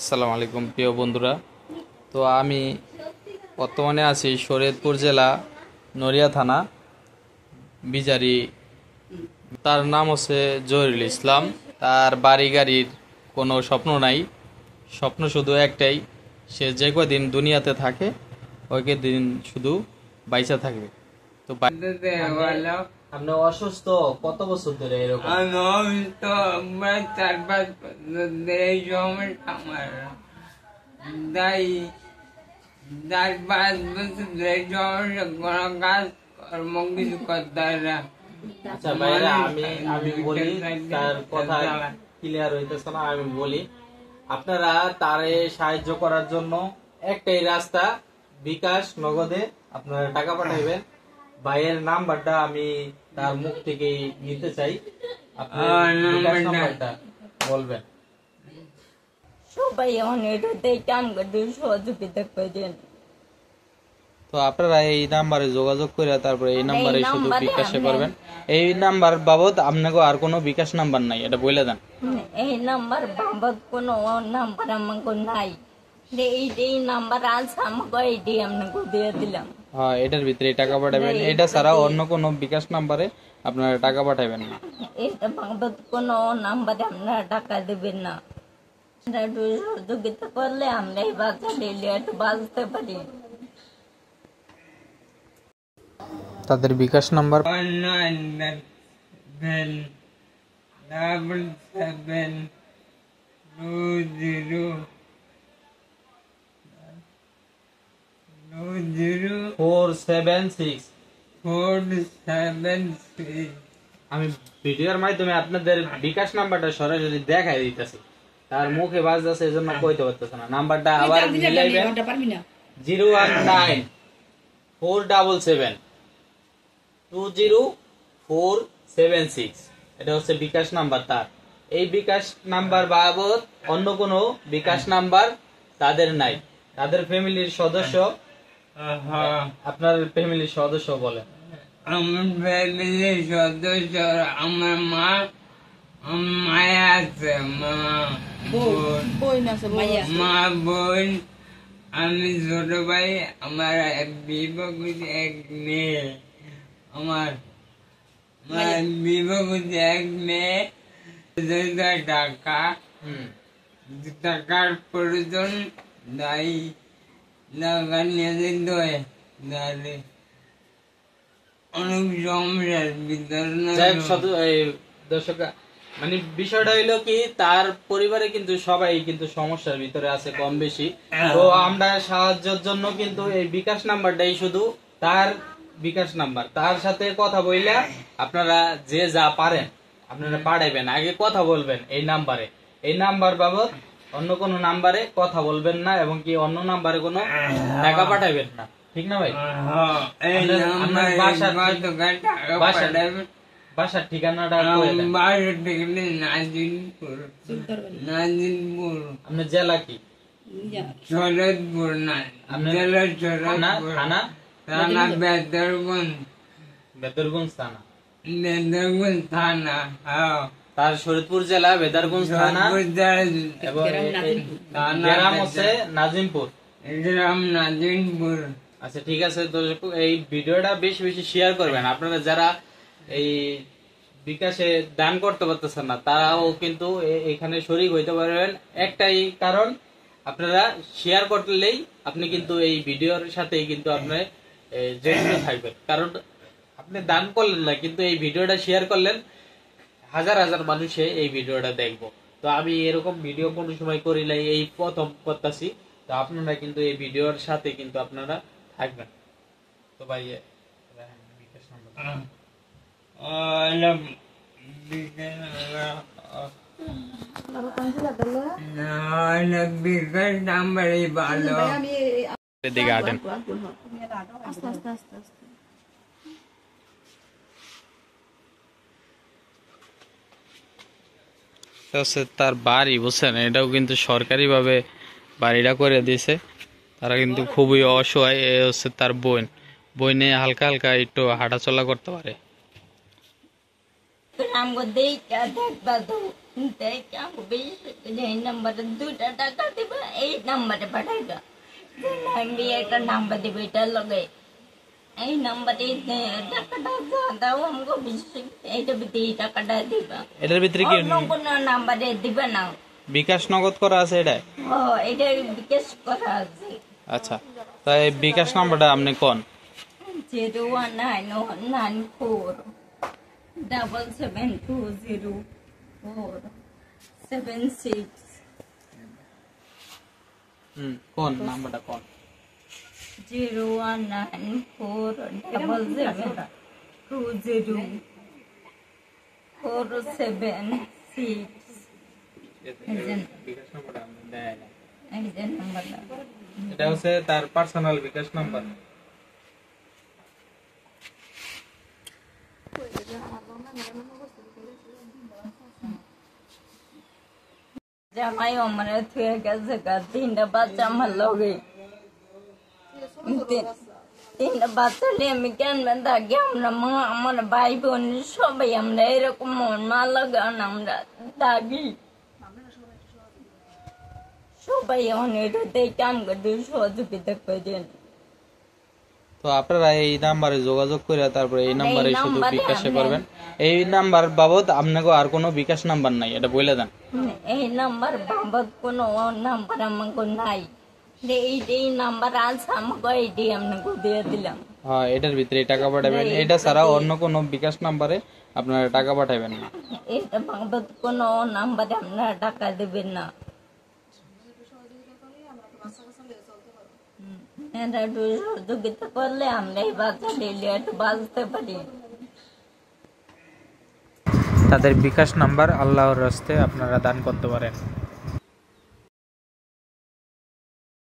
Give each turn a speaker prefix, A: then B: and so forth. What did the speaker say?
A: আসসালামু আলাইকুম প্রিয় বন্ধুরা। তো আমি বর্তমানে আছি শরীয়তপুর জেলা নড়িয়া থানা বিজারি। তার নাম হচ্ছে জহিরুল ইসলাম। তার বাড়ি গাড়ির কোনো স্বপ্ন নাই, স্বপ্ন শুধু একটাই, সে যে কদিন দুনিয়াতে থাকে ওই দিন শুধু বাইচা থাকবে। তো আপনি অসুস্থ কত বছর ধরে এরকম?
B: আমি অসুস্থ প্রায় 4-5 বছর ধরে এই সমস্যা আমার। তাই 4-5 বছর ধরে এই সমস্যা, কোনো কাজ কর্ম কিছু করতে হয় না।
A: আচ্ছা ভাইরা, আমি বলি, তার কথা ক্লিয়ার হইতেছে না, আমি বলি। আপনারা তারে সাহায্য করার জন্য একটাই রাস্তা, বিকাশ নগদে আপনারা টাকা পাঠাইবেন। ভাইয়ের নাম্বারটা আমি তার মুখ থেকেই নিতে চাই, আপনার বিকাশ নাম্বারটা বলবেন।
C: সবাই এখন এটাতে কাম করতে সহযোগিতা করেন।
A: তো আপনারা এই নাম্বারে যোগাযোগ করে তারপরে এই নাম্বারে শুধু বিকাশে করবেন। এই নাম্বার বাবদ আপনাকে আর কোনো বিকাশ নাম্বার নাই, এটা বলে দেন।
C: এই নাম্বার বাবদ কোনো নাম্বার আমাকে নাই, এই নাম্বার আছে আমাকে, এইটাই আপনাকে দিয়ে দিলাম।
A: হ্যাঁ, এটার ভিতরে টাকা পাঠাবেন, এটা ছাড়া অন্য কোনো বিকাশ নাম্বারে আপনারা টাকা পাঠাবেন না।
C: এটা বাবদ কোনো নাম্বারে আপনারা টাকা দেবেন না। একটু সহযোগিতা করলে আমরা এই বাচ্চা নিলে একটু বাঁচতে পারি।
A: তাদের বিকাশ নাম্বার
B: 476.
A: আমি ভিডিওর মাধ্যমে আপনাদের বিকাশ নাম্বারটা সরাসরি দেখাই দিতেছি, তার মুখে বাজতেছে এজন্য কইতে পারতেছে না। নাম্বারটা আবার মিলাইবেন, 01947720476, এটা হচ্ছে বিকাশ নাম্বার তার। এই বিকাশ নাম্বার বাবদ অন্য কোনো বিকাশ নাম্বার তাদের নাই। তাদের ফ্যামিলির সদস্য, আপনার ফ্যামিলির সদস্য বলে।
B: আমার ফ্যামিলির সদস্য, আমার মায়া আছে, বোন, আমি ছোট ভাই, আমার বিবাহ এক মেয়ে, আমার বিবাহ এক মেয়ে। টাকার প্রয়োজন, দায়ী টাকা নিয়ে যেতে হয়, অনেক সমস্যার ভিতরে।
A: দর্শক, মানে বিষয়টা হইলো কি, তার পরিবারে কিন্তু সবাই কিন্তু সমস্যার ভিতরে আছে কম বেশি। তো আমরা সাহায্যের জন্য কিন্তু এই বিকাশ নাম্বারটাই শুধু তার বিকাশ নাম্বার, তার সাথে কথা বইলা আপনারা যে যা পারেন আপনারা পাঠাইবেন। আগে কথা বলবেন এই নাম্বারে, এই নাম্বার বাবদ অন্য কোনো নাম্বারে কথা বলবেন না, এবং কি অন্য নাম্বারে কোনো টাকা পাঠাইবেন না, ঠিক না ভাই? বাসার ঠিকানাটা
B: নাজিনপুর।
A: আপনার জেলা কি?
B: শরৎপুর। না, জেলা শরৎপুর, থানা
A: বেদরগঞ্জ থানা।
B: থানা,
A: তার শরীয়তপুর জেলা বেদরগঞ্জ থানা, এবং গ্রাম হচ্ছে নাজিমপুর।
B: নাজিনপুর।
A: আচ্ছা ঠিক আছে, এই ভিডিওটা বেশি বেশি শেয়ার করবেন। আপনারা যারা এই বিকাশে দান করতে পারতেছেন না, তারাও কিন্তু এখানে শরীক হইতে পারবেন। একটাই কারণ, আপনারা শেয়ার করলেই আপনি কিন্তু এই ভিডিওর সাথে কিন্তু আপনি জড়িত থাকবেন। কারণ আপনি দান করলেন না, কিন্তু এই ভিডিওটা শেয়ার করলেন, হাজার হাজার মানুষে এই ভিডিওটা দেখবো। তো আমি এরকম ভিডিও কোনো সময় করি নাই, এই প্রথম করতেছি। তো আপনারা কিন্তু এই ভিডিওর সাথে কিন্তু আপনারা থাকবেন। তো ভাই বিকাশ
B: নাম্বারই ভালো।
A: দিকে আটেন। তার বাড়ি বুঝছেন, এটাও কিন্তু সরকারি ভাবে বাড়িটা করে দিয়েছে। তারা কিন্তু খুবই অসহায়। এ হচ্ছে তার বোনে হালকা হালকা একটু হাঁটাচলা করতে পারে।
C: দেখে আমাকে বেশি এই নাম্বারে 2টা টাকা দিবে, এই নাম্বারে পাঠাইবা। আমি একটা নাম্বার দিবে, এটা লগে এই নাম্বারে টাকাটা দাও আমাকে বেশি, এইটা ভিতরে এই টাকাটা দিবা।
A: এটার ভিতরে কি
C: অন্য কোনো নাম্বারে দিবে না।
A: বিকাশ নগদ করা আছে এটা?
C: ও এটা বিকাশ করা আছে।
A: আচ্ছা, তাই বিকাশ নাম্বারটা আপনি কোন?
C: 01997204776।
A: কোন নাম্বারটা কোন?
C: 01947204776।
A: বিকাশ নাম্বারটা আপনি দেন।
C: এই যে নাম্বারটা,
A: এটা হচ্ছে তার পার্সোনাল বিকাশ নাম্বার।
C: জামাই আমার থুয়ে গেছে, 3টা বাচ্চা আমার লগে। 3টা বাচ্চা নিয়ে আমি কেমন থাকি? আমরা মা, আমার ভাই বোন সবাই আমরা এরকম মন না লাগান আমরা থাকি সবাই। অনেক দেখে আমাকে সহযোগিতা করেন।
A: তো আপনারা এই নাম্বারে যোগাযোগ করে তারপরে এই নাম্বারে শুধু
C: নাম্বারে
A: বিকাশে
C: আমি-
A: করবেন। এই নাম্বার বাবদ আপনাকে আর কোনো বিকাশ নাম্বার নাই, এটা বলে দেন।
C: এই নাম্বার বাবদ কোনো নাম্বার আমাকে নাই। এই নাম্বার আছে আমাকে, এইটাই আপনাকে দিয়ে দিলাম।
A: হ্যাঁ, এটার ভিতরে টাকা পাঠাবেন। এটা ছাড়া অন্য কোনো বিকাশ নাম্বারে আপনারা টাকা পাঠাবেন না।
C: এটা বাবদ কোনো নাম্বারে আপনারা টাকা দেবেন না। এরা একটু সহযোগিতা করলে আমরা এই বাচ্চা নিলে একটু বাঁচতে পারি।
A: তাদের বিকাশ নাম্বার আল্লাহর রাস্তায় আপনারা দান করতে পারেন।